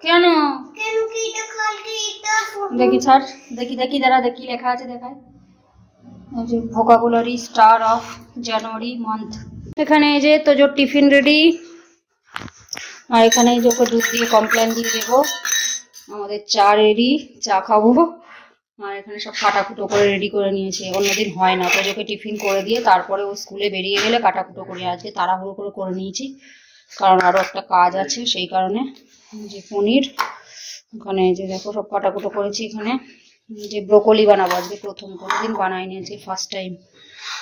কেন দেখি ছাড়, দেখি দেখি দাঁড়া, দেখি লেখা আছে দেখায়। Vocabulary star of January month. এখানে এই যে তোজোর টিফিন রেডি, আর এখানে এই যে ওকে দুধ দিয়ে কমপ্লেন দিয়ে দেবো। আমাদের চা রেডি, চা খাবো। আর এখানে সব কাটাকুটো করে রেডি করে নিয়েছে, অন্যদিন হয় না। তোজোকে টিফিন করে দিয়ে তারপরে ও স্কুলে বেরিয়ে গেলে কাটাকুটো করি, আজকে তাড়াহুড়ো করে করে নিয়েছি কারণ আরও একটা কাজ আছে সেই কারণে। যে পনির, ওখানে যে দেখো সব কাটাকুটো করেছি। এখানে যে ব্রোকলি বানাবো আজকে, প্রথম, কোনোদিন বানাই নিয়েছি ফার্স্ট টাইম।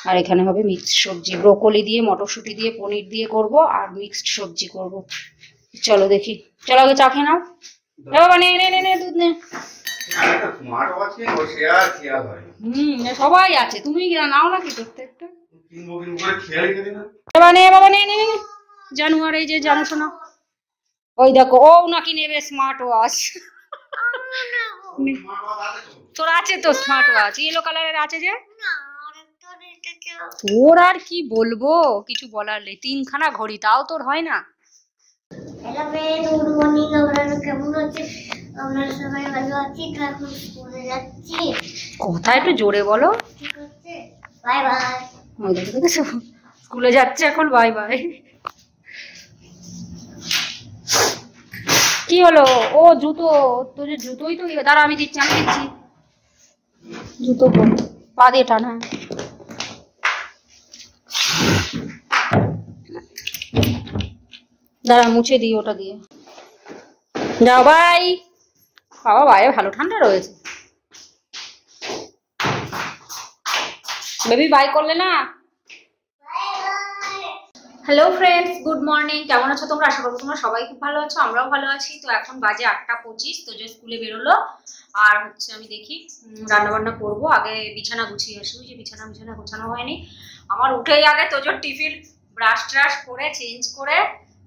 আর এখানে হবে মিক্সড সবজি, ব্রোকলি দিয়ে মটরশুঁটি দিয়ে পনির দিয়ে করব, আর মিক্সড সবজি করব। চলো দেখি, চলো আগে চা খেয়ে নাও। বাবা নে নে নে দুধ নে। সবাই আছে, তুমি নাও নাকি প্রত্যেকটা। বাবা নে বাবা নে নে নে। জানুয়ারি যে জানো শোনা, ওই দেখো ও নাকি নেবে স্মার্ট ওয়াচ। তোর আছে তো স্মার্ট ওয়াচ, ইয়েলো কালারের আছে যে। তোর আর কি বলবো, কিছু বলার নেই, 3খানা ঘড়ি, তাও তোর হয় না। কথা একটু জোরে বলো। স্কুলে যাচ্ছে এখন, বাই বাই। কি হলো? ও জুতো, তোর জুতোই তো, দাঁড়া আমি দিচ্ছি, আমি দিচ্ছি। জুতো পা দিয়ে টানা। দাঁড়া মুছে দিই ওটা দিয়ে। যাও বাই। বাবা বাইরে ভালো ঠান্ডা রয়েছে। বেবি বাই করলে না। Hello friends, good morning. কেমন আছো তোমরা? আশা করবো তোমরা সবাই খুব ভালো আছো, আমরাও ভালো আছি। তো এখন বাজে 8টা 25, তো যে স্কুলে বেরোলো। আর হচ্ছে আমি দেখি রান্না বান্না করবো, আগে বিছানা গুছিয়ে আসি। ওই যে বিছানা গোছানো হয়নি আমার, উঠেই আগে তোজোর টিফিন ব্রাশ ট্রাশ করে চেঞ্জ করে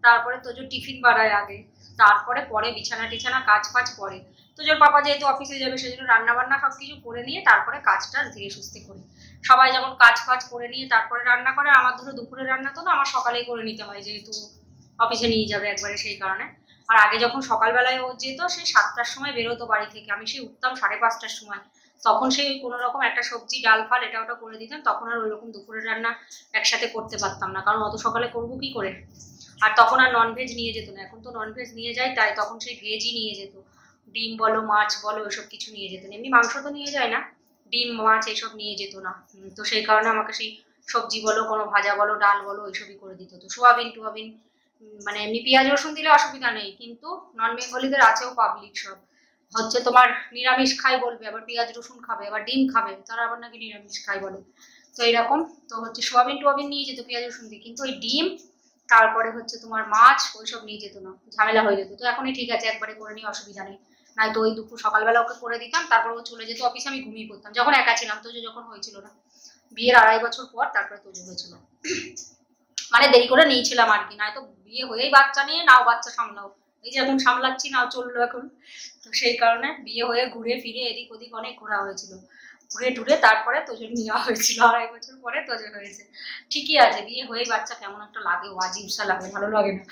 তারপরে তোজোর টিফিন বানায় আগে, তারপরে পরে বিছানা টিছানা কাজ ফাজ পরে। তোজোর পাপা যেহেতু অফিসে যাবে সেজন্য রান্না বান্না সবকিছু করে নিয়ে তারপরে কাজটা ধীরে সুস্থে করি। সবাই যেমন কাজ ফাজ করে নিয়ে তারপরে রান্না করে, আমার ধরো দুপুরের রান্না তো না আমার সকালেই করে নিতে হয়, যেহেতু অফিসে নিয়ে যাবে একবারে সেই কারণে। আর আগে যখন সকালবেলায় ও যেত, সেই 7টার সময় বেরোতো বাড়ি থেকে, আমি সেই উঠতাম 5:30টার সময়। তখন সেই কোনো রকম একটা সবজি ডাল ফাল এটা ওটা করে দিতাম, তখন আর ওইরকম দুপুরের রান্না একসাথে করতে পারতাম না, কারণ অত সকালে করবো কি করে। আর তখন আর ননভেজ নিয়ে যেত না, এখন তো ননভেজ নিয়ে যায়, তাই তখন সেই ভেজই নিয়ে যেত। ডিম বলো মাছ বলো ওইসব কিছু নিয়ে যেত না, এমনি মাংস তো নিয়ে যায় না, ডিম মাছ এইসব নিয়ে যেত না। তো সেই কারণে আমাকে সেই সবজি বলো, কোনো ভাজা বলো, ডাল বলো ওইসবই করে দিত। তো সোয়াবিন টোয়াবিন, মানে এমনি পেঁয়াজ রসুন দিলে অসুবিধা নেই, কিন্তু নন বেঙ্গলিদের আছেও পাবলিক সব হচ্ছে তোমার নিরামিষ খাই বলবে, আবার পেঁয়াজ রসুন খাবে, আবার ডিম খাবে, তারা আবার নাকি নিরামিষ খাই বলে। তো এইরকম তো হচ্ছে সোয়াবিন টোয়াবিন নিয়ে যেত পেঁয়াজ রসুন দিয়ে, কিন্তু ওই ডিম তারপরে হচ্ছে তোমার মাছ ওইসব নিয়ে যেত না, ঝামেলা হয়ে যেত। তো এখনই ঠিক আছে, একবারে করে নিয়ে অসুবিধা নেই। নাই তো ওই দুপুর সকালবেলা ওকে করে দিতাম, তারপর ও চলে যেত অফিসে, আমি ঘুমিয়ে পড়তাম যখন একা ছিলাম। তোজো যখন হয়েছিল না, বিয়ের 2.5 বছর পর তারপরে তোজো হয়েছিল, মানে দেরি করে নিয়েছিলাম আর কি। নয়তো বিয়ে হয়েই বাচ্চা নিয়ে নাও বাচ্চা সামলাও, এই যে এখন সামলাচ্ছি নাও চললো এখন। তো সেই কারণে বিয়ে হয়ে ঘুরে ফিরে এদিক ওদিক অনেক ঘোরা হয়েছিল, ঘুরে টুরে তারপরে তোজো নেওয়া হয়েছিল। 2.5 বছর পরে তোজো হয়েছে। ঠিকই আছে, বিয়ে হয়ে বাচ্চা কেমন একটা লাগে, ওয়াজিবসা লাগে, ভালো লাগে না।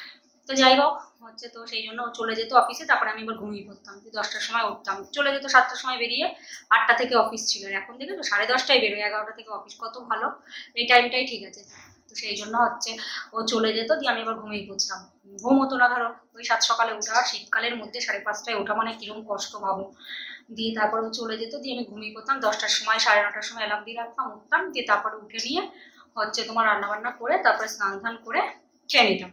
তো যাই হোক হচ্ছে, তো সেই জন্য চলে যেত অফিসে, তারপরে আমি এবার ঘুমিয়ে পড়তাম, 10টার সময় উঠতাম, চলে যেত 7টার সময় বেরিয়ে। 8টা থেকে অফিস ছিল, এখন দেখে তো 10:30টায় বেরোয়, 11টা থেকে অফিস, কত ভালো, এই টাইমটাই ঠিক আছে। তো সেই জন্য হচ্ছে ও চলে যেত, দিয়ে আমি এবার ঘুমিয়ে পড়তাম। ঘুম হতো না, ধরো ওই 7 সকালে ওঠা, শীতকালের মধ্যে 5:30টায় ওঠা মানে কিরকম কষ্ট ভাবো। দিয়ে তারপরে ও চলে যেত, দিয়ে আমি ঘুমিয়ে পড়তাম। 10টার সময় 9:30টার সময় অ্যালার্ম দিয়ে রাখতাম, উঠতাম, দিয়ে তারপরে উঠে নিয়ে হচ্ছে তোমার রান্না বান্না করে তারপরে স্নান ধান করে খেয়ে নিতাম,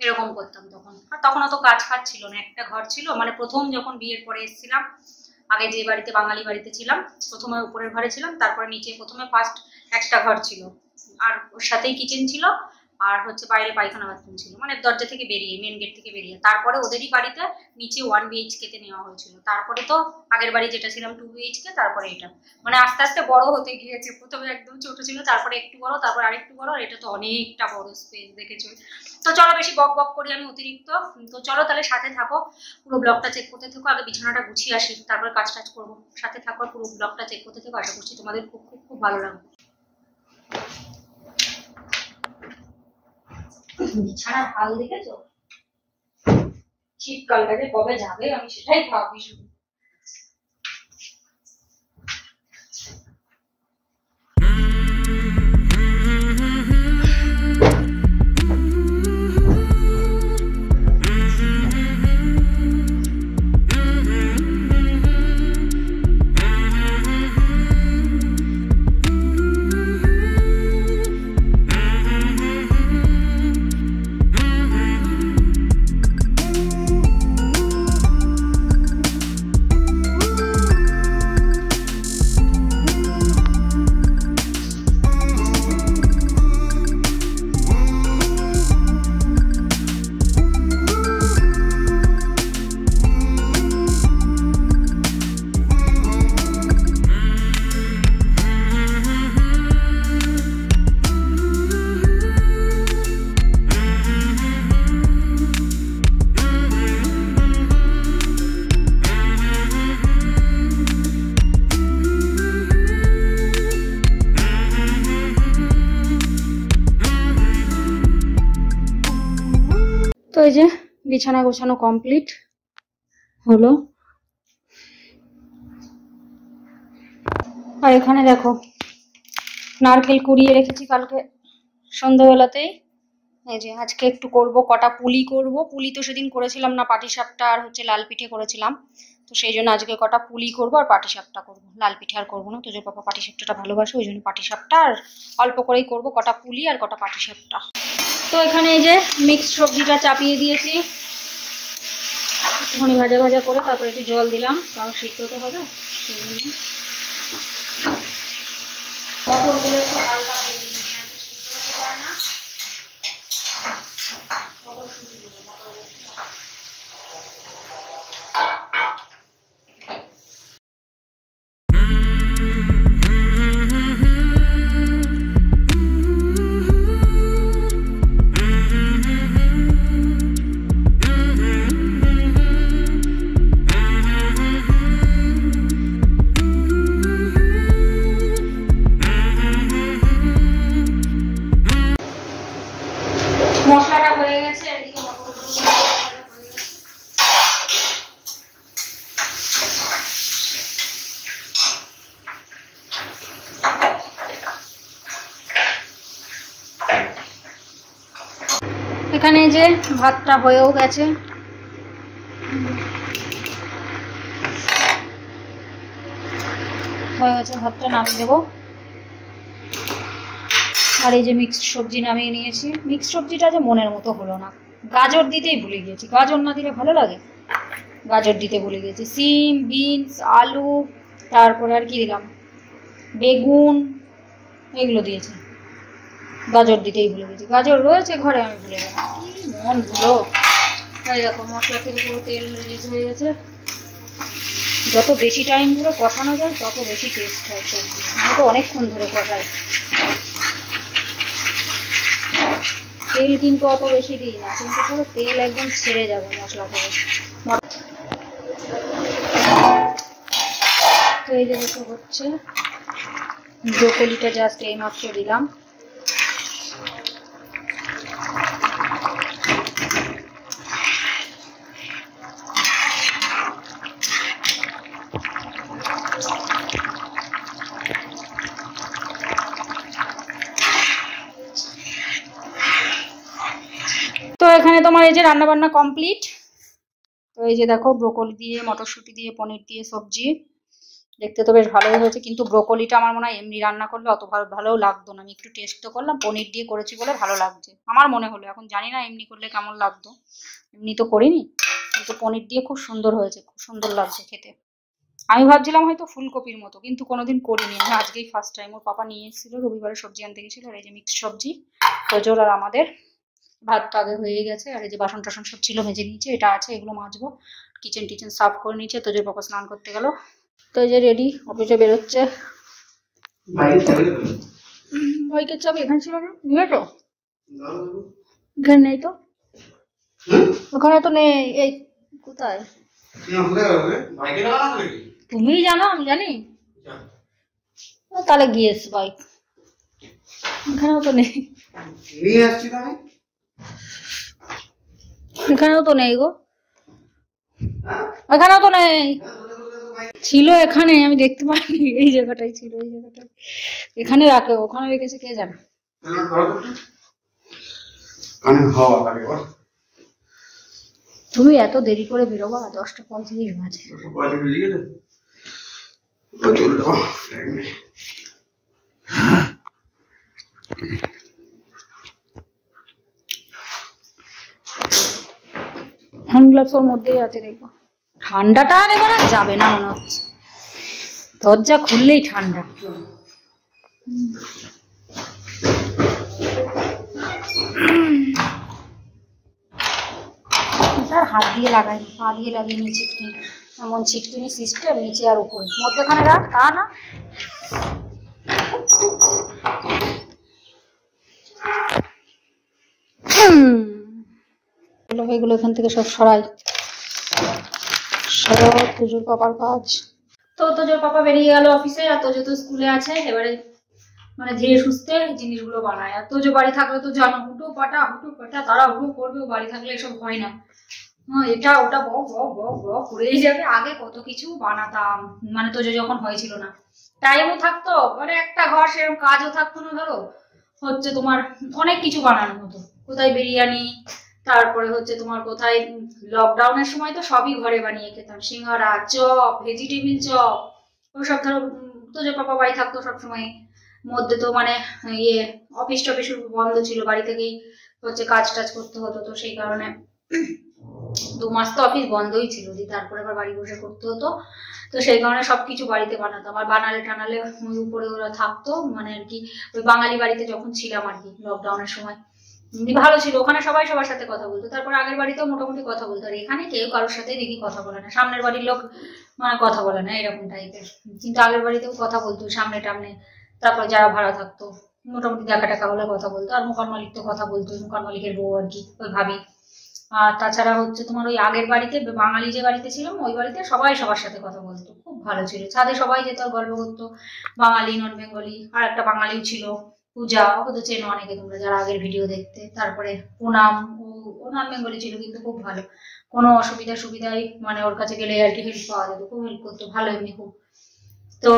এরকম করতাম তখন। আর তখন অত কাজ ফাজ ছিল না, একটা ঘর ছিল, মানে প্রথম যখন বিয়ের পরে এসেছিলাম, আগে যে বাড়িতে বাঙালি বাড়িতে ছিলাম, প্রথমে উপরের ঘরে ছিলাম, তারপরে নিচে প্রথমে ফার্স্ট একটা ঘর ছিল, আর ওর সাথেই কিচেন ছিল, আর হচ্ছে বাইরে পায়খানা বাথরুম ছিল, মানে দরজা থেকে বেরিয়ে, মেন গেট থেকে বেরিয়ে। তারপরে ওদেরই বাড়িতে নিচে 1 BHK তে নেওয়া হয়েছিল, তারপরে তো আগের বাড়ি যেটা ছিলাম 2 BHK, তারপরে এটা, মানে আস্তে আস্তে বড় হতে গিয়েছে। প্রথমে একদম ছোট ছিল, তারপরে একটু বড়, তারপর আরেকটু বড়, আর এটা তো অনেকটা বড় স্পেস দেখেছো। তো চলো বেশি বক বক করি আমি অতিরিক্ত, তো চলো তাহলে সাথে থাকো, পুরো ব্লগটা চেক করতে থাকো। আগে বিছানাটা গুছিয়ে আসি, তারপরে কাজ টাজ করবো, সাথে থাকো, পুরো ব্লগটা চেক করতে থাকো, আশা করছি তোমাদের খুব খুব খুব ভালো লাগবে। বিছানার হাল দেখেছো, শীতকালটা যে কবে যাবে আমি সেটাই ভাবি শুধু। তো এই যে বিছানা গোছানো কমপ্লিট হলো। আর এখানে দেখো নারকেল কুড়িয়ে রেখেছি কালকে সন্ধ্যাবেলাতেই। এই যে আজকে একটু করব, কটা পুলি করব। পুলি তো সেদিন করেছিলাম না, পাটিসাপটা আর হচ্ছে লাল পিঠে করেছিলাম, তো সেই জন্য আজকে কটা পুলি করব আর পাটিসাপটা করব। লাল পিঠে আর করবো না, তো যে পাপা পাটিসাপটাটা ভালোবাসে ওই জন্য পাটিসাপটা আর অল্প করেই করব, কটা পুলি আর কটা পাটিসাপটা। তো এখানে এই যে মিক্সড সবজিটা চাপিয়ে দিয়েছি, একটুখানি ভাজা ভাজা করে তারপরে একটু জল দিলাম, কারণ সিদ্ধ তো হবে সেই জন্য। মটরগুলো একটু হালকা ভেজে নিই, সিদ্ধ হতে পারে না। মশলাটা হয়ে গেছে, এদিকে এখানে যে ভাতটা হয়েও গেছে, ভাতটা নামিয়ে দেবো। আর এই যে মিক্সড সবজি নামিয়ে নিয়েছি। মিক্সড সবজিটা যে মনের মতো হলো না, গাজর দিতেই ভুলে গিয়েছি। গাজর না দিলে ভালো লাগে, গাজর দিতে ভুলে গেছি। সিম, বিনস, আলু, তারপরে আর কি দিলাম, বেগুন, এগুলো দিয়েছি। গাজর দিতেই ভুলে গেছি। গাজর রয়েছে ঘরে, আমি ভুলে গেলাম, কি মন ভুলো। তাই দেখো মশলা থেকে পুরো তেল রিলিজ হয়ে গেছে। যত বেশি টাইম ধরে কষানো যায় তত বেশি টেস্ট হয় সবজি। আমি তো অনেকক্ষণ ধরে কষাই। তেল কিন্তু অত বেশি দিই না, কিন্তু পুরো তেল একদম ছেড়ে যাবে মশলা করে। তো এই যে দেখো হচ্ছে, ব্রোকলিটা জাস্ট এই মাত্র দিলাম। তো এখানে তোমার এই যে রান্না বান্না কমপ্লিট। তো এই যে দেখো ব্রোকলি দিয়ে, মটরশুঁটি দিয়ে, পনির দিয়ে সবজি, দেখতে তো বেশ ভালোই হয়েছে। কিন্তু ব্রোকলিটা আমার মনে হয় এমনি রান্না করলে অত ভালোও লাগতো না। আমি একটু টেস্ট তো করলাম, পনির দিয়ে করেছি বলে ভালো লাগছে আমার মনে হলো। এখন জানি না এমনি করলে কেমন লাগতো, এমনি তো করিনি, কিন্তু পনির দিয়ে খুব সুন্দর হয়েছে, খুব সুন্দর লাগছে খেতে। আমি ভাবছিলাম হয়তো ফুলকপির মতো, কিন্তু কোনোদিন করিনি আমি, আজকেই ফার্স্ট টাইম। ওর পাপা নিয়ে এসেছিল, রবিবারে সবজি আনতে গেছিল। আর এই যে মিক্সড সবজি, তোজোর আর আমাদের। ভাতটা আগে হয়ে গেছে, আর এই যে বাসন টাসন সব ছিল মেজে নিচে, এটা আছে, এগুলো মাজবো। কিচেন টিচেন সাফ করে নিচে। তোজোর পাপা স্নান করতে গেল। তো এই যে রেডি, অফিসে বেরোচ্ছে। বাইকের চাবি এখানে ছিল না, নিয়ে তো এখানে নেই তো, ওখানে তো নেই। এই কোথায় তুমি জানো, আমি জানি। তাহলে গিয়েছ বাইক, এখানেও তো নেই, এখানেও তো নেই গো। ওখানেও তো নেই, ছিল এখানে, আমি দেখতে পাইনি। এই জায়গাটাই ছিল, এই জায়গাটাই এখানে রাখে, ওখানে রেখেছে কে জানে। তুমি এত দেরি করে বেরোবা? 10টা 35 বাজে। হ্যান্ড গ্লাভস ওর মধ্যেই আছে, দেখবো। ঠান্ডাটা আর এবার আর যাবে না মনে হচ্ছে, দরজা খুললেই ঠান্ডা। তার হাত দিয়ে লাগাই, পা দিয়ে লাগিয়ে নিয়ে ছিটকিনি, এমন ছিটকিনি সিস্টেম, নিচে আর উপরে, মধ্যখানে রাখ, তা না। এগুলো এখান থেকে সব সরাই, সব তোজোর পাপার কাজ। তো তোজোর পাপা বেরিয়ে গেল অফিসে, আর তোজো তো স্কুলে আছে। এবারে মানে ধীরে সুস্থে জিনিসগুলো বানায়। আর তোজো বাড়ি থাকলে তো জানো, হুটো পাটা তারা হুটো করবে, বাড়ি থাকলে এসব হয় না। এটা ওটা করেই যাবে। আগে কত কিছু বানাতাম, মানে তোজো যখন হয়েছিল না, টাইমও থাকতো, মানে একটা ঘর সেরকম কাজও থাকতো না। ধরো হচ্ছে তোমার অনেক কিছু বানানো হতো, কোথায় বিরিয়ানি, তারপরে হচ্ছে তোমার কোথায় লকডাউনের সময় তো সবই ঘরে বানিয়ে খেতাম, সিঙ্গারা, চপ, ভেজিটেবিল চপ, ওইসব। ধরো তোজো পাপা বাড়ি থাকতো সবসময়, মধ্যে তো মানে ইয়ে অফিস টফিস বন্ধ ছিল, বাড়ি থেকেই হচ্ছে কাজ টাজ করতে হতো। তো সেই কারণে 2 মাস তো অফিস বন্ধই ছিল, তারপরে আবার বাড়ি বসে করতে হতো। তো সেই কারণে সবকিছু বাড়িতে বানাতাম। আর বানালে টানালে ওই উপরে ওরা থাকতো, মানে আর কি ওই বাঙালি বাড়িতে যখন ছিলাম আর কি লকডাউনের সময়, ভালো ছিল। ওখানে সবাই সবার সাথে কথা বলতো। তারপর আগের বাড়িতেও মোটামুটি কথা বলতো, আর এখানে কেউ কারোর সাথে দেখি কথা বলে না। সামনের বাড়ির লোক মানে কথা বলে না এরকম টাইপের, কিন্তু আগের বাড়িতেও কথা বলতো সামনে টামনে। তারপর যারা ভাড়া থাকতো মোটামুটি দেখা টাকা হলে কথা বলতো। আর মুখান মালিক তো কথা বলতো, মুখান মালিকের বউ আর কি, ওই ভাবি। আর তাছাড়া হচ্ছে তোমার ওই আগের বাড়িতে, বাঙালি যে বাড়িতে ছিলাম, ওই বাড়িতে সবাই সবার সাথে কথা বলতো, খুব ভালো ছিল। ছাদে সবাই যেত আর গল্প করতো, বাঙালি নন বেঙ্গলি। আর একটা বাঙালিও ছিল, পূজা, ওকে তো চেনো অনেকে তোমরা যারা আগের ভিডিও দেখতে। তারপরে পুনাম, ও নন বেঙ্গলি ছিল কিন্তু খুব ভালো, কোনো সুবিধাই মানে ওর কাছে গেলে আর কি হেল্প পাওয়া যেত, খুব হেল্প করতো, ভালো এমনি খুব। তো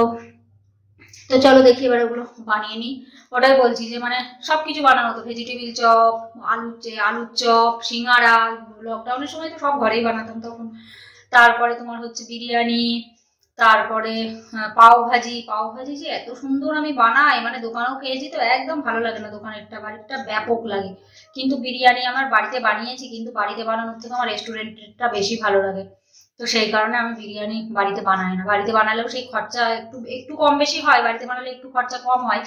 তো চলো দেখি এবার ওগুলো বানিয়ে নিই। ওটাই বলছি যে মানে সবকিছু বানানো হতো, ভেজিটেবিল চপ, আলুর চপ, সিঙ্গারা, লকডাউনের সময় তো সব ঘরেই বানাতাম তখন। তারপরে তোমার হচ্ছে বিরিয়ানি, তারপরে পাও ভাজি যে এত সুন্দর আমি বানাই, মানে দোকানেও খেয়েছি তো একদম ভালো লাগে না দোকানেরটা, বাড়িটা ব্যাপক লাগে। কিন্তু বিরিয়ানি আমার বাড়িতে বানিয়েছি, কিন্তু বাড়িতে বানানোর থেকে আমার রেস্টুরেন্টেরটা বেশি ভালো লাগে। তো সেই কারণে আমি বিরিয়ানি বাড়িতে বানাই না। বাড়িতে বানালেও সেই খরচা একটু একটু কম বেশি হয়, বাড়িতে বানালে একটু খরচা কম হয়,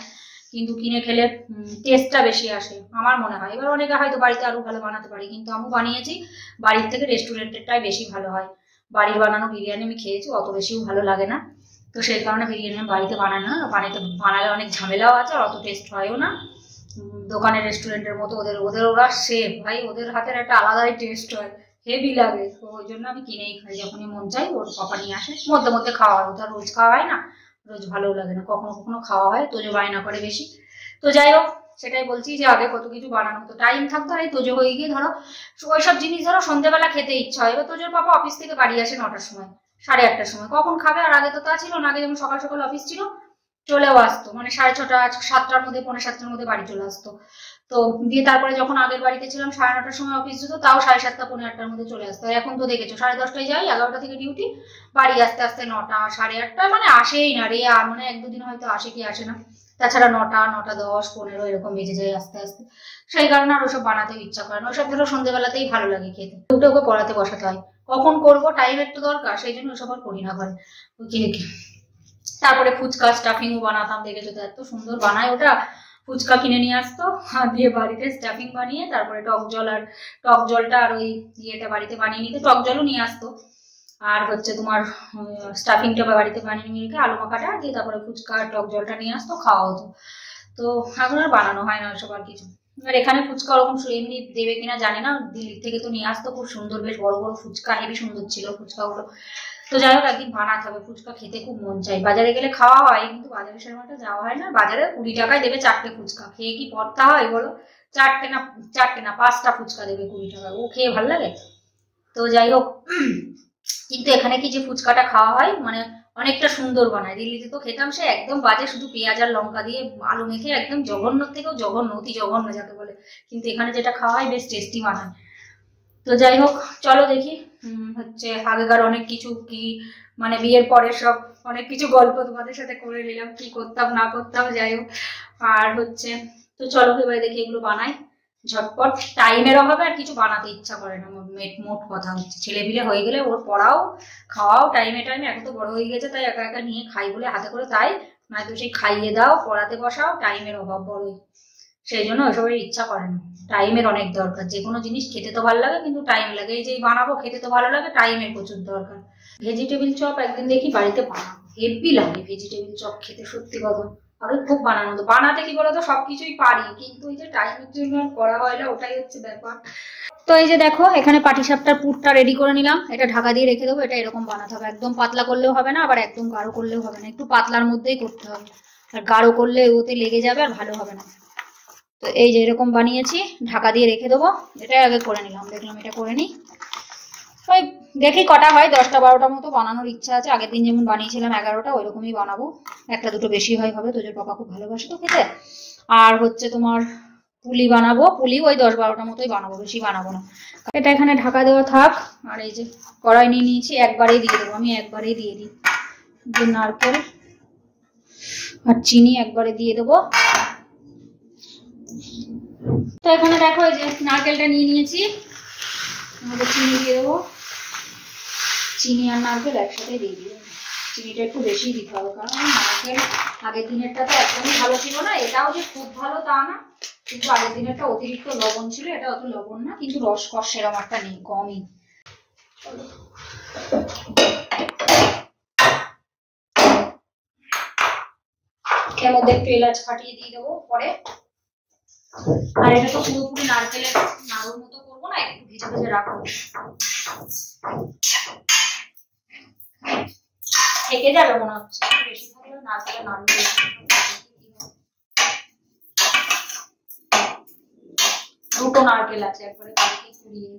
কিন্তু কিনে খেলে টেস্টটা বেশি আসে আমার মনে হয়। এবার অনেকে হয়তো বাড়িতে আরো ভালো বানাতে পারে, কিন্তু আমি বানিয়েছি বাড়ির থেকে রেস্টুরেন্টেরটাই বেশি ভালো হয়। বাড়ির বানানো বিরিয়ানি আমি খেয়েছি, অত বেশিও ভালো লাগে না। তো সেই কারণে বিরিয়ানি আমি বাড়িতে বানাই না, বানালে অনেক ঝামেলাও আছে, আর অত টেস্ট হয়ও না দোকানের রেস্টুরেন্টের মতো। ওরা শেফ ভাই, ওদের হাতের একটা আলাদাই টেস্ট হয়, হেভি লাগে। তো ওই জন্য আমি কিনেই খাই, যখনই মন চাই ওর পাপা নিয়ে আসে, মধ্যে মধ্যে খাওয়া হয়, ওটা রোজ খাওয়া হয় না, রোজ ভালো লাগে না, কখনো কখনো খাওয়া হয়। তোজো বায়না করে বেশি। তো যাই হোক, সেটাই বলছি যে আগে কত কিছু বানানো হতো, টাইম থাকতো। আর এই তোজো হয়ে গিয়ে ধরো ওইসব জিনিস ধরো সন্ধ্যেবেলা খেতে ইচ্ছা হয়। এবার তোজোর পাপা অফিস থেকে বাড়ি আসে 9টার সময়, 8:30টার সময়, কখন খাবে? আর আগে তো তা ছিল না, আগে যেমন সকাল সকাল অফিস ছিল, চলেও আসতো, মানে 6:30 7টার মধ্যে, 6:45-7টার মধ্যে বাড়ি চলে আসতো। তো দিয়ে তারপরে যখন আগের বাড়িতে ছিলাম 9:30টার সময় অফিস যেত, তাও 7:30 পৌনে 8টার মধ্যে চলে আসতো। এখন তো দেখেছো 10:30টায় যাই, 11টা থেকে ডিউটি, বাড়ি আসতে আসতে 9টা 8:30, মানে আসেই না রে। আর মানে 1-2 দিন হয়তো আসে কি আসে না, তাছাড়া 9টা 9:10 15 এরকম বেজে যায় আস্তে আস্তে। সেই কারণে আর ওসব বানাতেও ইচ্ছা করে না। ওসব ধরো সন্ধ্যেবেলাতেই ভালো লাগে খেতে, উঠে ওকে পড়াতে বসাতে হয়, কখন করবো, টাইম একটু দরকার, সেই জন্য ওসব আর করি না ঘরে। তারপরে ফুচকা স্টাফিংও বানাতাম, দেখেছো তো এত সুন্দর বানায় ওটা। ফুচকা কিনে নিয়ে আসতো, দিয়ে বাড়িতে স্টাফিং বানিয়ে, তারপরে টক জলটা আর ওই ইয়েটা বাড়িতে বানিয়ে নিতে, টক জলও নিয়ে আসতো। আর হচ্ছে তোমার স্টাফিংটা বাড়িতে বানিয়ে নিয়ে রেখে আলু মাখাটা দিয়ে তারপরে ফুচকা টক জলটা নিয়ে আসতো, খাওয়া হতো। তো এখন আর বানানো হয় না ওসব আর কিছু। আর এখানে ফুচকা ওরকম এমনি দেবে কিনা জানি না, দিল্লি থেকে তো নিয়ে আসতো খুব সুন্দর, বেশ বড় বড় ফুচকা, হেবি সুন্দর ছিল ফুচকাগুলো। তো যাই হোক, একদিন বানাতে হবে, ফুচকা খেতে খুব মন চাই। বাজারে গেলে খাওয়া হয়, কিন্তু বাজারের সময়টা যাওয়া হয় না। বাজারে 20 টাকায় দেবে 4টে ফুচকা, খেয়ে কি পড়তা হয় বলো? 4টে না 5টা ফুচকা দেবে 20 টাকায়, ও খেয়ে ভালো লাগে? তো যাই হোক, কিন্তু এখানে কি যে ফুচকাটা খাওয়া হয় মানে অনেকটা সুন্দর বানায়। দিল্লিতে তো খেতাম সে একদম বাজে, শুধু পেঁয়াজ আর লঙ্কা দিয়ে আলু মেখে, একদম জঘন্য থেকেও জঘন্য, অতি জঘন্য যাকে বলে। কিন্তু এখানে যেটা খাওয়া হয় বেশ টেস্টি বানায়। তো যাই হোক, চলো দেখি। হচ্ছে আগেকার অনেক কিছু কি মানে বিয়ের পরে সব অনেক কিছু গল্প তোমাদের সাথে করে নিলাম, কি করতাম না করতাম, যাই হোক। আর হচ্ছে তো চলো এবারে দেখি এগুলো বানাই ঝটপট। টাইমের অভাবে আর কিছু বানাতে ইচ্ছা করে না, মোট কথা হচ্ছে। ছেলে পিলে হয়ে গেলে ওর পড়াও খাওয়াও টাইমে টাইমে, এখন তো বড় হয়ে গেছে তাই একা একা নিয়ে খাই বলে হাতে করে, তাই নয়তো সেই খাইয়ে দাও পড়াতে বসাও, টাইমের অভাব বড়ই, সেই জন্য ওসবের ইচ্ছা করে না। টাইমের অনেক দরকার, যে কোনো জিনিস খেতে তো ভালো লাগে কিন্তু টাইম লাগে। এই যে বানাবো খেতে তো ভালো লাগে, টাইমের প্রচুর দরকার। ভেজিটেবিল চপ একদিন দেখি বাড়িতে বানাবো, হেভি লাগে ভেজিটেবিল চপ খেতে, সত্যি কথা। আগে খুব বানানো হতো, বানাতে কি বলতো সবকিছুই পারি, কিন্তু এই যে টাইমের জন্য আর করা হয় না, ওটাই হচ্ছে ব্যাপার। তো এই যে দেখো এখানে পাটিসাপটার পুরটা রেডি করে নিলাম, এটা ঢাকা দিয়ে রেখে দেবো। এটা এরকম বানাতে হবে, একদম পাতলা করলেও হবে না, আবার একদম গাঢ় করলেও হবে না, একটু পাতলার মধ্যেই করতে হবে। আর গাঢ় করলে ওতে লেগে যাবে আর ভালো হবে না। তো এই যে এরকম বানিয়েছি, ঢাকা দিয়ে রেখে দেবো। এটাই আগে করে নিলাম, দেখলাম এটা করে নিই। ওই দেখি কটা হয়, 10টা 12টা মতো বানানোর ইচ্ছা আছে। আগের দিন যেমন বানিয়েছিলাম 11টা, ওইরকমই বানাবো। একটা দুটো বেশি হয় হবে, তোদের পাপা খুব ভালোবাসে তো খেতে। আর হচ্ছে তোমার পুলি বানাবো, পুলি ওই 10-12টা মতোই বানাবো, বেশি বানাবো না। এটা এখানে ঢাকা দেওয়া থাক। আর এই যে কড়াই নিয়ে নিয়েছি, একবারেই দিয়ে দেবো, আমি একবারেই দিয়ে দিই। যে নারকেল আর চিনি একবারে দিয়ে দেবো। তো এখানে দেখো এই যে নারকেলটা নিয়ে নিয়েছি, চিনি দিয়ে দেবো। চিনি আর নারকেল একসাথে দিয়ে দিই। চিনিটা একটু বেশি দিতে হবে, কারণ নারকেল আগের দিনেরটা তো একদমই ভালো ছিল না, এটাও যে খুব ভালো তা না, কিন্তু আগের দিনেরটা অতিরিক্ত লবণ ছিল, এটা অত লবণ না, কিন্তু রসকস সেরকম একটা নেই, কমই। এর মধ্যে একটু এলাচ ফাটিয়ে দিয়ে দেবো পরে। আর এটা তো পুরোপুরি নারকেলের নাড়ুর মতো করবো না, একটু ভেজে ভেজে রাখবো, থেকে যাবে মনে হচ্ছে, বেশি থাকলে নারকেলের নাড়ু। দুটো নারকেল আছে, একবারে কালকে কুড়িয়ে।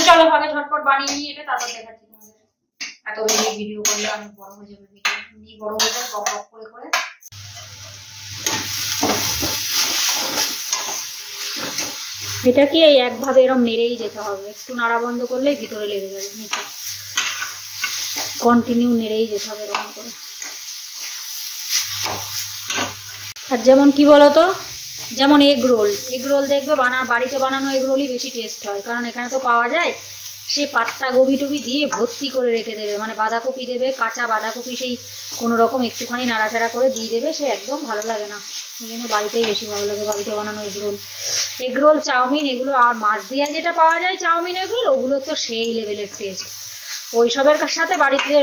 চলো আগে ঝটপট বানিয়ে নিয়ে এটা, তারপর দেখাচ্ছি তোমাদের। এত বেশি ভিডিও করলে অনেক বড় হয়ে যাবে, ভিডিও এমনি বড় হয়ে যাবে বক বক করে করে। এটা কি এই একভাবে এরকম নেড়েই যেতে হবে, একটু নাড়া বন্ধ করলেই ভিতরে লেগে যাবে নিচে, কন্টিনিউ নেড়েই যেতে হবে এরকম করে। আর যেমন কি বলতো, যেমন এগ রোল দেখবে বাড়িতে বানানো এগ রোলই বেশি টেস্ট হয়, কারণ এখানে তো পাওয়া যায় সে পাত্তা গোবি টুবি দিয়ে ভর্তি করে রেখে দেবে, মানে বাঁধাকপি দেবে, কাঁচা বাঁধাকপি সেই কোনো রকম একটুখানি নাড়াচাড়া করে দিয়ে দেবে, সে একদম ভালো লাগে না। এই জন্য বাড়িতেই বেশি ভালো লাগে, বাড়িতে বানানো এগ রোল চাউমিন এগুলো। আর মাছ দিয়ে যেটা পাওয়া যায় চাউমিন এগুলো, ওগুলো তো সেই লেভেলের টেস্ট, ওইসবের সাথে বাড়িতে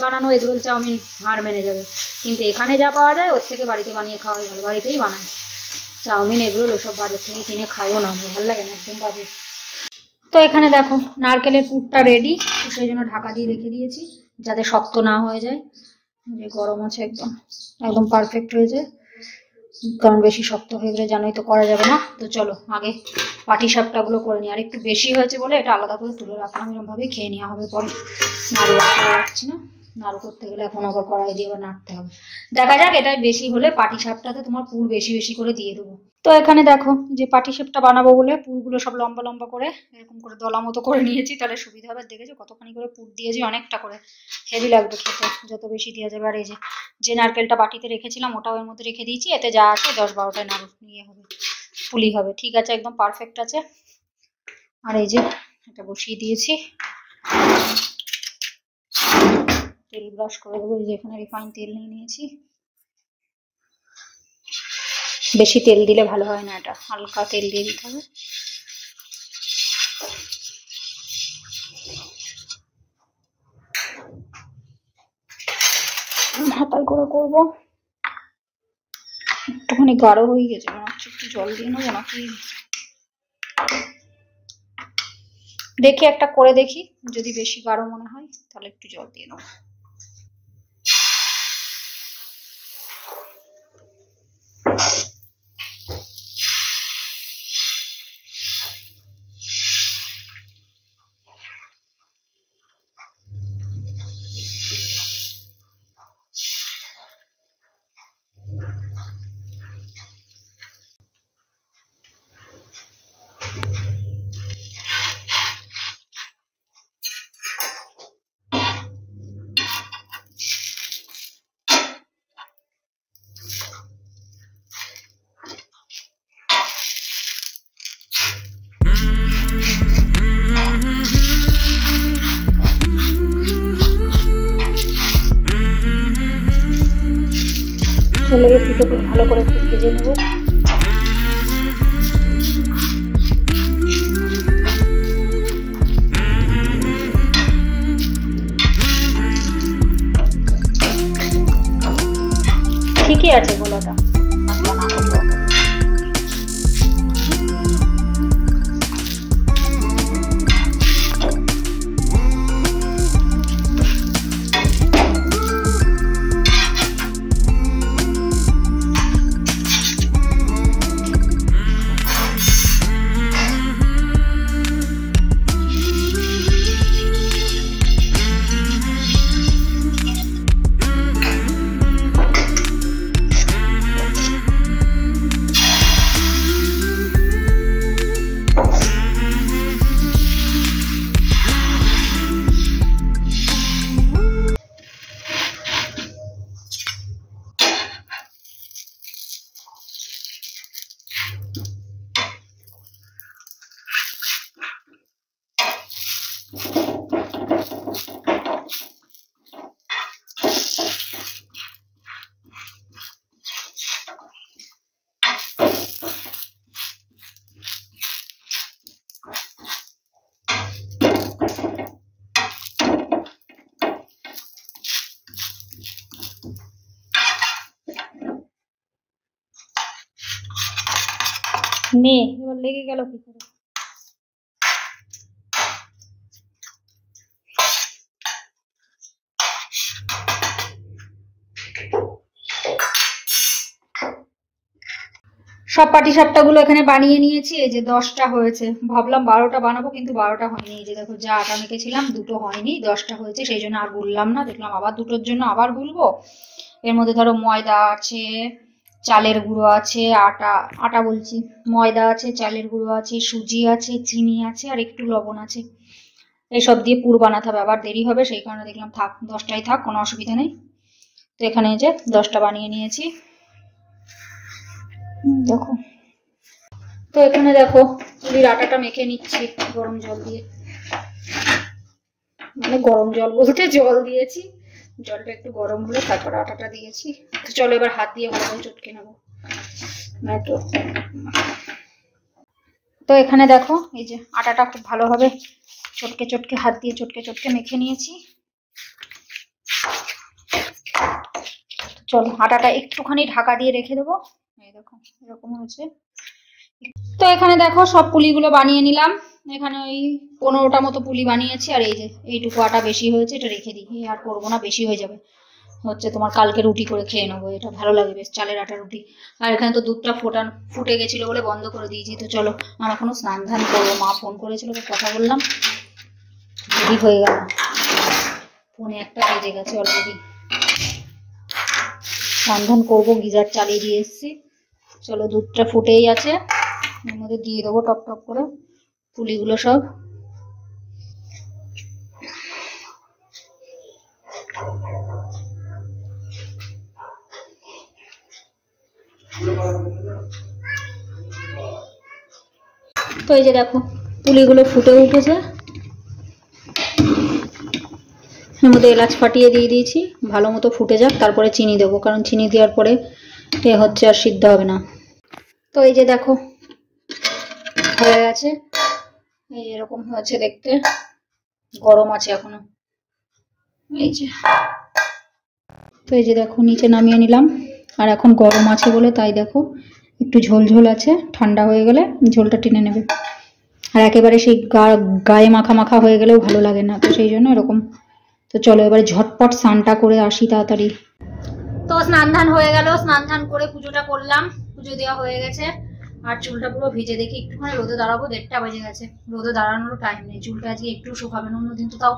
বানানো এগ রোল চাউমিন হার মেনে যাবে। কিন্তু এখানে যা পাওয়া যায় ওর থেকে বাড়িতে বানিয়ে খাওয়াই ভালো, বাড়িতেই বানায় চাউমিন এগুলো, ওসব বাজার থেকে কিনে খাইও না, ভালো লাগে না, একদম বাজে। তো এখানে দেখো নারকেলের পুরটা রেডি, সেই জন্য ঢাকা দিয়ে রেখে দিয়েছি যাতে শক্ত না হয়ে যায়। যে গরম আছে একদম, একদম পারফেক্ট হয়েছে, কারণ বেশি শক্ত হয়ে গেলে জানোই তো করা যাবে না। তো চলো আগে পাটিসাপটা গুলো করে নিই, আর একটু বেশি হয়েছে বলে এটা আলাদা করে তুলে রাখলাম, এরকম ভাবে খেয়ে নেওয়া হবে পরে। নাড়ু রাখছি না, নাড়ু করতে গেলে এখন আবার কড়াই দিয়ে আবার নাড়তে হবে। দেখা যাক, এটাই বেশি হলে পাটিসাপটাতে তোমার পুর বেশি বেশি করে দিয়ে দেবো। তো এখানে দেখো যে পাটিসাপটা বানাবো বলে পুরগুলো সব লম্বা লম্বা করে এরকম করে দলা মতো করে নিয়েছি, তাহলে সুবিধা হবে। দেখেছো কতখানি করে পুর দিয়েছি, অনেকটা করে, হেভি লাগবে খেতে যত বেশি দেওয়া যাবে। আর এই যে নারকেলটা বাটিতে রেখেছিলাম ওটাও এর মধ্যে রেখে দিয়েছি, এতে যা আছে 10-12টায় নাড়ু নিয়ে হবে, পুলি হবে, ঠিক আছে, একদম পারফেক্ট আছে। আর এই যে এটা বসিয়ে দিয়েছি, তেল ব্রাশ করে দেবো। এই যে এখানে রিফাইন তেল নিয়ে নিয়েছি, বেশি তেল দিলে ভালো হয় না, এটা হালকা তেল দিয়ে দিতে হবে। হাতায় করে করবো, একটুখানি গাঢ় হয়ে গেছে মনে হচ্ছে, একটু জল দিয়ে নেবো নাকি দেখি, একটা করে দেখি, যদি বেশি গাঢ় মনে হয় তাহলে একটু জল দিয়ে নেবো। দুটো খুব ভালো করে একটু ভেজে নেব। ঠিকই আছে গোলাটা, নে এবার লেগে গেল কি করে। সব পাটিসাপটাগুলো এখানে বানিয়ে নিয়েছি। এই যে 10টা হয়েছে, ভাবলাম 12টা বানাবো কিন্তু 12টা হয়নি। এই যে দেখো যা আটা মেখেছিলাম দুটো হয়নি, 10টা হয়েছে, সেই জন্য আর গুললাম না। দেখলাম আবার দুটোর জন্য আবার গুলবো। এর মধ্যে ধরো ময়দা আছে, চালের গুঁড়ো আছে, আটা বলছি, ময়দা আছে, চালের গুঁড়ো আছে, সুজি আছে, চিনি আছে আর একটু লবণ আছে। এইসব দিয়ে পুর বানাতে হবে, আবার দেরি হবে, সেই কারণে দেখলাম থাক 10টাই থাক, কোনো অসুবিধা নেই। তো এখানে যে 10টা বানিয়ে নিয়েছি দেখো। তো এখানে দেখো পুলির আটাটা মেখে নিচ্ছি গরম জল দিয়ে, মানে গরম জল বলতে জল দিয়েছি, জলটা একটু গরম হলে তারপর আটাটা দিয়েছি। তো চলো এবার হাত দিয়ে ভালোভাবে চটকে নেবো। তো এখানে দেখো এই যে আটাটা খুব ভালোভাবে চটকে চটকে হাত দিয়ে চটকে চটকে মেখে নিয়েছি। চলো আটাটা একটুখানি ঢাকা দিয়ে রেখে দেবো। এই দেখো এরকম হয়েছে। তো এখানে দেখো সব পুলিগুলো বানিয়ে নিলাম। এখানে ওই 15টা মতো পুলি বানিয়েছি। আর এই যে এইটুকু আটা বেশি হয়েছে, এটা রেখে দিই, আর করবো না, বেশি হয়ে যাবে। হচ্ছে তোমার কালকে রুটি করে খেয়ে নেবো, এটা ভালো লাগে বেশ, চালের আটা রুটি। আর এখানে তো দুধটা ফুটে গেছিল বলে বন্ধ করে দিয়েছি। তো চলো আমার এখনো স্নান ধান করবো, মা ফোন করেছিল, কথা বললাম, দেরি হয়ে গেল, 1:45 বেজে গেছে অলরেডি। স্নান ধান করবো, গিজার চালিয়ে দিয়ে এসছি। চলো দুধটা ফুটেই আছে, এর মধ্যে দিয়ে দেবো টপ টপ করে পুলিগুলো সব। তো এই যে দেখো পুলিগুলো ফুটে উঠেছে, এর মধ্যে এলাচ ফাটিয়ে দিয়ে দিয়েছি, ভালো মতো ফুটে যাক, তারপরে চিনি দেবো, কারণ চিনি দেওয়ার পরে এ হচ্ছে আর সিদ্ধ হবে না। তো এই যে দেখো হয়ে গেছে, এই এরকম হয়েছে দেখতে, গরম আছে এখনো। এই যে তো এই যে দেখো নিচে নামিয়ে নিলাম, আর এখন গরম আছে বলে তাই দেখো একটু ঝোল ঝোল আছে, ঠান্ডা হয়ে গেলে ঝোলটা টেনে নেবে। আর একেবারে সেই গায়ে মাখা মাখা হয়ে গেলেও ভালো লাগে না, তো সেই জন্য এরকম। তো চলো এবারে ঝটপট স্নানটা করে আসি তাড়াতাড়ি। তো স্নান ধান হয়ে গেল, স্নান ধান করে পুজোটা করলাম, পুজো দেওয়া হয়ে গেছে। আর চুলটা পুরো ভিজে, দেখি একটুখানি রোদে দাঁড়াবো, 1:30 বেজে গেছে, রোদে দাঁড়ানোরও টাইম নেই। চুলটা আজকে একটু শুকাবে না, অন্যদিন তো তাও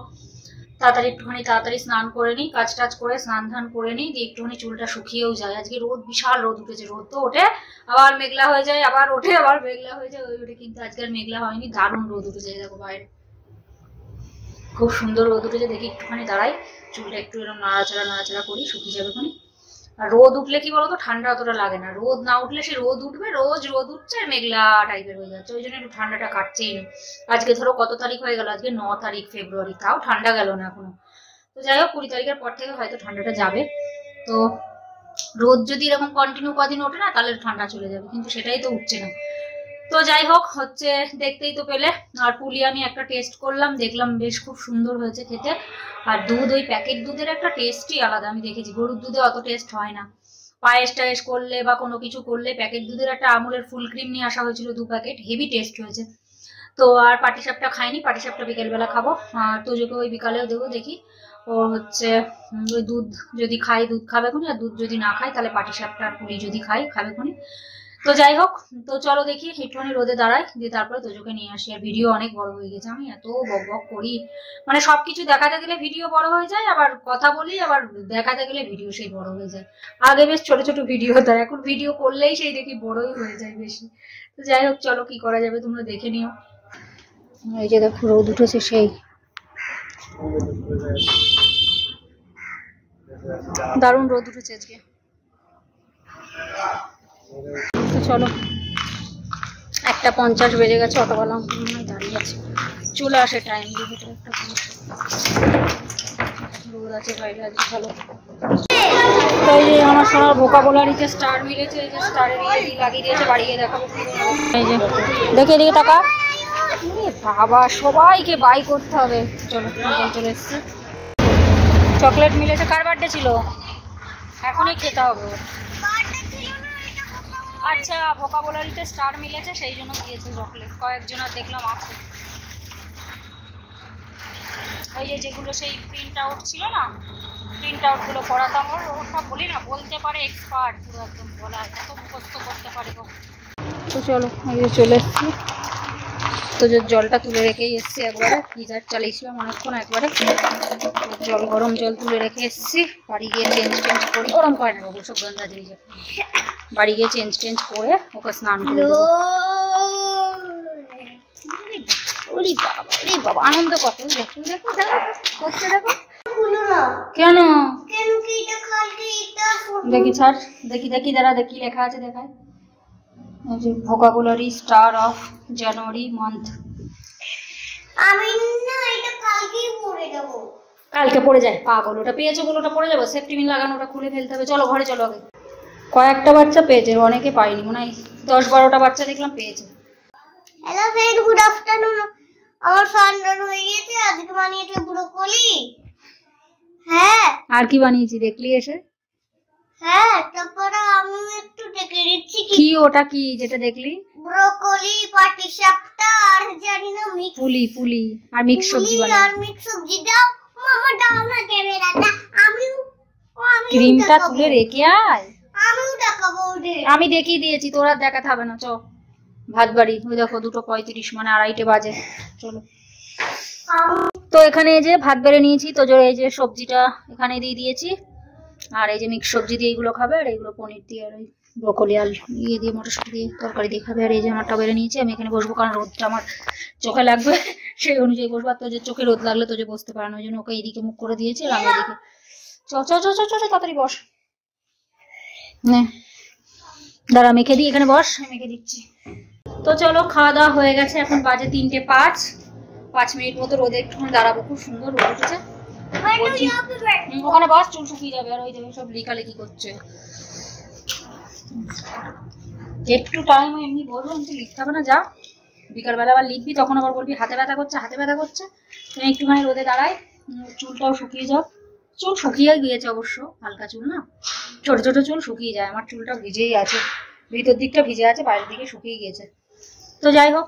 তাড়াতাড়ি স্নান করে নিই, কাজ টাজ করে স্নান ধান করে নিই, দিয়ে একটুখানি চুলটা শুকিয়েও যায়। আজকে রোদ, বিশাল রোদ উঠেছে, রোদ তো ওঠে আবার মেঘলা হয়ে যায়, আবার ওঠে আবার মেঘলা হয়ে যায়, ওই ওঠে, কিন্তু আজকে আর মেঘলা হয়নি, দারুণ রোদ উঠেছে। দেখো বাইরে খুব সুন্দর রোদ উঠেছে, দেখি একটুখানি দাঁড়াই, চুলটা একটু এরকম নাড়াচাড়া করি, শুকিয়ে যাবে ওখানে। আর রোদ উঠলে কি বলতো ঠান্ডা অতটা লাগে না, রোদ না উঠলে সে রোদ উঠবে, রোজ রোদ উঠছে আর মেঘলা টাইপের হয়ে যাচ্ছে, ওই জন্য একটু ঠান্ডাটা কাটছেই না। আজকে ধরো কত তারিখ হয়ে গেল, আজকে 9 তারিখ ফেব্রুয়ারি, তাও ঠান্ডা গেল না এখনো। তো যাই হোক 20 তারিখের পর থেকে হয়তো ঠান্ডাটা যাবে। তো রোদ যদি এরকম কন্টিনিউ কদিন ওঠে না তাহলে ঠান্ডা চলে যাবে, কিন্তু সেটাই তো উঠছে না। তো যাই হোক হচ্ছে, দেখতেই তো পেলে। আর পুলি আমি একটা টেস্ট করলাম, দেখলাম বেশ খুব সুন্দর হয়েছে খেতে। আর দুধ, ওই প্যাকেট দুধের একটা টেস্টই আলাদা। আমি দেখেছি গরুর দুধে অত টেস্ট হয় না। পায়েস টায়েস করলে বা কোনো কিছু করলে প্যাকেট দুধের একটা আমুলের ফুল ক্রিম নিয়ে আসা হয়েছিল 2 প্যাকেট, হেভি টেস্ট হয়েছে। তো আর পাটিসাপটা খাইনি, পাটিসাপটা বিকেলবেলা খাবো। আর তোজোকে ওই বিকালেও দেবো, দেখি ও হচ্ছে ওই দুধ যদি খাই দুধ খাবে খুনি, আর দুধ যদি না খাই তাহলে পাটিসাপটা আর পুলি যদি খাই খাবে খুনি। তো যাই হোক, তো চলো দেখি একটুখানি রোদে দাঁড়াই, দিয়ে তারপরে তোজোকে নিয়ে আসি। আর ভিডিও অনেক বড় হয়ে গেছে, আমি এত বক বক করি, মানে সবকিছু দেখাতে গেলে ভিডিও বড় হয়ে যায়, আবার কথা বলি, আবার দেখাতে গেলে ভিডিও সেই বড় হয়ে যায়। আগে বেশ ছোট ছোট ভিডিও হতো, এখন ভিডিও করলেই সেই দেখি বড়ই হয়ে যায় বেশি। তো যাই হোক চলো, কি করা যাবে তোমরা দেখে নিও। এই যে দেখো রোদ উঠেছে সেই, দারুণ রোদ উঠেছে আজকে। তো চলো, 1:50 বেজে গেছে, অটোওয়ালা দাঁড়িয়ে আছে, চলে আসে টাইম দিয়ে। একটা রোদ আছে বাইরে আজকে ভালো। তো এই যে আমার সোনার ভোকাবুলারিতে স্টার মিলেছে, এই যে স্টারের ইয়ে লাগিয়ে দিয়েছে, বাড়িয়ে দেখাবো। এই যে দেখে দিকে টাকা, বাবা সবাইকে বাই করতে হবে। চলো চলে এসছে, চকলেট মিলেছে। কার বার্থডে ছিল? এখনই খেতে হবে। আচ্ছা, ভোকাবুলারিতে স্টার মিলেছে সেই জন্য দিয়েছে চকলেট। কয়েকজনের দেখলাম আছে। ওই যে যেগুলো সেই প্রিন্ট আউট ছিল না, প্রিন্ট আউট গুলো পড়াতাম, ওর সব বলি না, বলতে পারে এক্সপার্ট পুরো একদম, বলা এত মুখস্থ করতে পারে। তো চলো এই যে চলে এসছি। তো যে জলটা তুলে রেখেই এসছি একবারে, গিজার চালিয়েছিলাম অনেকক্ষণ, একবারে জল গরম জল তুলে রেখে এসছি। বাড়ি গিয়ে চেঞ্জ করি, গরম করে না বাবু, সব গন্ধা দিয়ে যাবে। বাড়ি গিয়ে চেঞ্জ করে ওকে স্নান করে দেবো। ওরে বাবা, ওরে বাবা, আনন্দ কত! দেখো দেখো দেখো করছে, দেখো কেন দেখি ছাড়, দেখি দেখি দাঁড়া, দেখি লেখা আছে দেখায়। Vocabulary star of January month. আমি না এটা কালকেই পড়ে যাব। কালকে পড়ে যায় পাগল, ওটা পেয়েছে বলে ওটা পড়ে যাবো? সেফটি পিন লাগানো, ওটা খুলে ফেলতে হবে। চলো ঘরে চলো। আগে কয়েকটা বাচ্চা পেয়েছে, অনেকে পায়নি, মনে হয় 10-12টা বাচ্চা দেখলাম পেয়েছে। Hello friend, good afternoon. আমার সানডান হয়ে গেছে, আজকে বানিয়েছে ব্রোকলি। হ্যাঁ, আর কি বানিয়েছি দেখলি এসে? হ্যাঁ, তারপরে আমি একটু দেখে দিচ্ছি কি ওটা, কি যেটা দেখলি? ব্রোকলি, পাটিসাপটা আর জানি না মিক্স পুলি আর মিক্স সবজি বানাই। আর মিক্স সবজি দাও মামা, দাও না ক্যামেরাটা। আমি ক্রিমটা তুলে রেখে আয়, আমিও দেখাবো ওদের। আমি দেখিয়ে দিয়েছি, তোরা দেখাতে হবে না। চ ভাত বাড়ি, ওই দেখো 2:35, মানে 2:30 বাজে। চলো। তো এখানে এই যে ভাত বেড়ে নিয়েছি, তো এই যে সবজিটা এখানে দিয়ে দিয়েছি, আর এই যে মিক্স সবজি দিয়ে এইগুলো খাবে, আর এইগুলো পনির দিয়ে, আর ওই ব্রোকলি আলু ইয়ে দিয়ে মটরশুঁটি দিয়ে তরকারি দিয়ে খাবে। আর এই যে আমারটা বেড়ে নিয়েছি, আমি এখানে বসবো কারণ রোদটা আমার চোখে লাগবে, সেই অনুযায়ী বসবো। তো যে চোখে রোদ লাগলে তো যে বসতে পারে না, ওই জন্য ওকে এইদিকে মুখ করে দিয়েছি, আর আমি এদিকে। চ চ চ চ চ তাড়াতাড়ি বস, নে দাঁড়া মেখে দিই, এখানে বস, মেখে দিচ্ছি। তো চলো, খাওয়া দাওয়া হয়ে গেছে, এখন বাজে 3:05। 5 মিনিট মতো রোদে একটুখানি দাঁড়াবো, খুব সুন্দর রোদ উঠেছে। ওখানে বস, চুল শুকিয়ে যাবে। আর ওই যে সব লেখালেখি করছে, একটু টাইম এমনি বলবো, কিন্তু লিখতে হবে না। যা বিকালবেলা আবার লিখবি, তখন আবার বলবি হাতে ব্যথা করছে, হাতে ব্যথা করছে। তুমি একটুখানি রোদে দাঁড়াই, চুলটাও শুকিয়ে যাও। চুল শুকিয়ে গিয়েছে অবশ্য, হালকা চুল না, ছোট ছোট চুল শুকিয়ে যায়। আমার চুলটা ভিজেই আছে, ভিতর দিকটা ভিজে আছে, বাইরের দিকে শুকিয়ে গেছে। তো যাই হোক,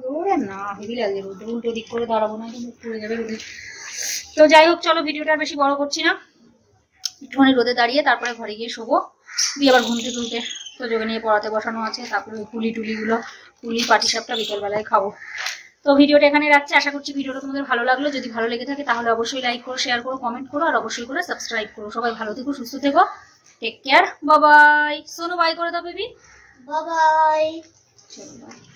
রোদ না হেভি লাগে, রোদ উল্টো দিক করে দাঁড়াবো না, কিন্তু পড়ে যাবে রোদে। তো যাই হোক চলো, ভিডিওটা বেশি বড় করছি না, একটুখানি রোদে দাঁড়িয়ে তারপরে ঘরে গিয়ে শোবো, দিয়ে আবার ঘুমতে তুলতে তো যোগে নিয়ে পড়াতে বসানো আছে। তারপরে পুলিগুলো, পুলি পাটিসাপটা বিকেলবেলায় খাবো। তো ভিডিওটা এখানে রাখছি, আশা করছি ভিডিওটা তোমাদের ভালো লাগলো। যদি ভালো লেগে থাকে তাহলে অবশ্যই লাইক করো, শেয়ার করো, কমেন্ট করো, আর অবশ্যই করে সাবস্ক্রাইব করো। সবাই ভালো থেকো, সুস্থ থেকো, take care, bye bye. Sonu bye করে দাও বেবি, বাই বাই। চলো বাই।